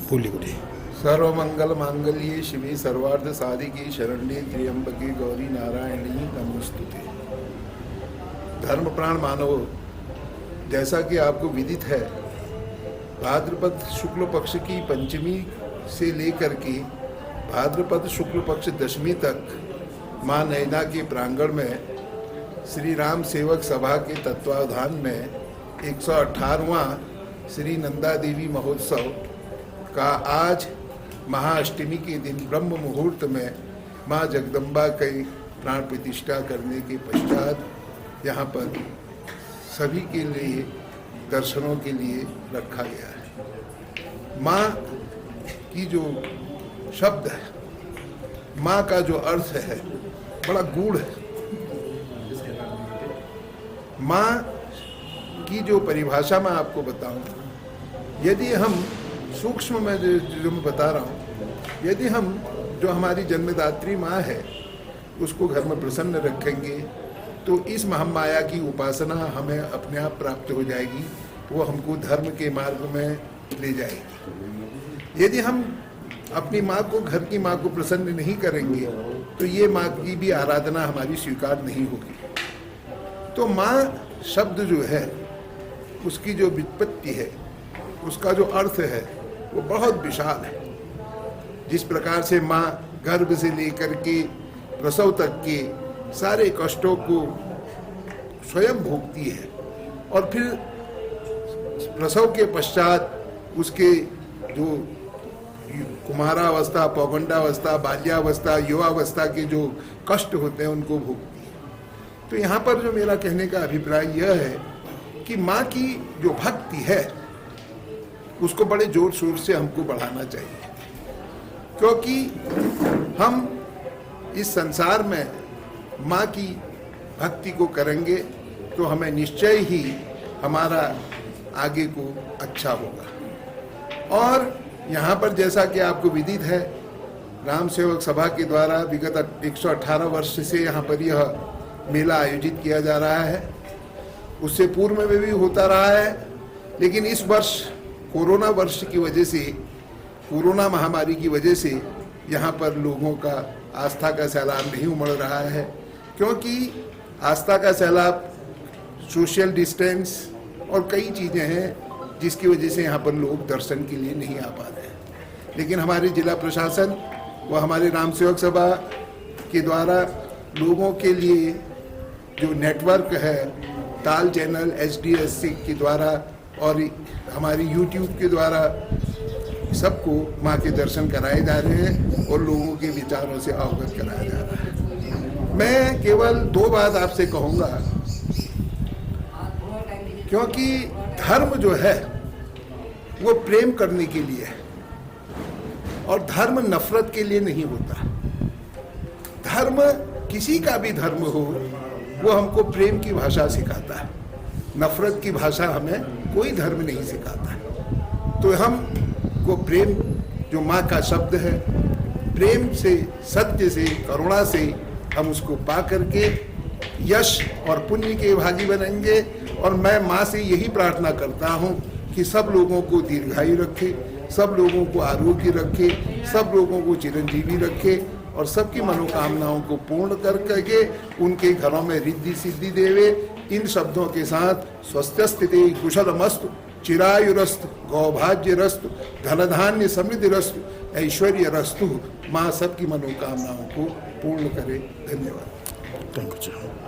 बोलिए बोलिए। सर्वमंगल मांगल्ये शिवे सर्वार्थ साधिके शरण्ये त्र्यंबके गौरी नारायणी नमोस्तुते। धर्म प्राण मानव, जैसा कि आपको विदित है, भाद्रपद शुक्ल पक्ष की पंचमी से लेकर के भाद्रपद शुक्ल पक्ष दशमी तक माँ नैना के प्रांगण में श्री राम सेवक सभा के तत्वावधान में 118वां श्री नंदा देवी महोत्सव का आज महाअष्टमी के दिन ब्रह्म मुहूर्त में माँ जगदम्बा की प्राण प्रतिष्ठा करने के पश्चात यहाँ पर सभी के लिए दर्शनों के लिए रखा गया है। माँ की जो शब्द है, माँ का जो अर्थ है, बड़ा गूढ़ है। माँ की जो परिभाषा मैं आपको बताऊं, यदि हम सूक्ष्म में जो मैं बता रहा हूँ, यदि हम जो हमारी जन्मदात्री माँ है उसको घर में प्रसन्न रखेंगे तो इस महामाया की उपासना हमें अपने आप प्राप्त हो जाएगी, वो हमको धर्म के मार्ग में ले जाएगी। यदि हम अपनी माँ को, घर की माँ को प्रसन्न नहीं करेंगे तो ये माँ की भी आराधना हमारी स्वीकार नहीं होगी। तो माँ शब्द जो है, उसकी जो व्युत्पत्ति है, उसका जो अर्थ है, वो बहुत विशाल है। जिस प्रकार से माँ गर्भ से लेकर के प्रसव तक के सारे कष्टों को स्वयं भोगती है और फिर प्रसव के पश्चात उसके जो कुमारावस्था, पौगंडावस्था, बाल्यावस्था, युवावस्था के जो कष्ट होते हैं उनको भोगती है। तो यहाँ पर जो मेरा कहने का अभिप्राय यह है कि माँ की जो भक्ति है उसको बड़े जोर शोर से हमको बढ़ाना चाहिए, क्योंकि हम इस संसार में माँ की भक्ति को करेंगे तो हमें निश्चय ही हमारा आगे को अच्छा होगा। और यहाँ पर जैसा कि आपको विदित है, राम सेवक सभा के द्वारा विगत 118 वर्ष से यहाँ पर यह मेला आयोजित किया जा रहा है। उससे पूर्व में भी होता रहा है, लेकिन इस वर्ष कोरोना वर्ष की वजह से, कोरोना महामारी की वजह से यहाँ पर लोगों का आस्था का सैलाब नहीं उमड़ रहा है, क्योंकि आस्था का सैलाब, सोशल डिस्टेंस और कई चीज़ें हैं जिसकी वजह से यहाँ पर लोग दर्शन के लिए नहीं आ पा रहे हैं। लेकिन हमारे जिला प्रशासन व हमारे राम सेवक सभा के द्वारा लोगों के लिए जो नेटवर्क है, ताल चैनल HDSC के द्वारा और हमारी YouTube के द्वारा सबको माँ के दर्शन कराए जा रहे हैं और लोगों के विचारों से अवगत कराया जा रहा है। मैं केवल 2 बात आपसे कहूँगा, क्योंकि धर्म जो है वो प्रेम करने के लिए है और धर्म नफरत के लिए नहीं होता। धर्म, किसी का भी धर्म हो, वो हमको प्रेम की भाषा सिखाता है, नफरत की भाषा हमें कोई धर्म नहीं सिखाता है। तो हम को प्रेम, जो माँ का शब्द है, प्रेम से, सत्य से, करुणा से हम उसको पा करके यश और पुण्य के भागी बनेंगे। और मैं माँ से यही प्रार्थना करता हूँ कि सब लोगों को दीर्घायु रखे, सब लोगों को आरोग्य रखे, सब लोगों को चिरंजीवी रखे और सबकी मनोकामनाओं को पूर्ण करके उनके घरों में रिद्धि सिद्धि देवे। इन शब्दों के साथ स्वस्थस्थिति कुशलमस्तु, चिरायुरस्तु, गौभाग्यरस्तु, धनधान्य समृद्धिरस्तु, ऐश्वर्यरस्तु। माँ सबकी मनोकामनाओं को पूर्ण करे। धन्यवाद। Thank you.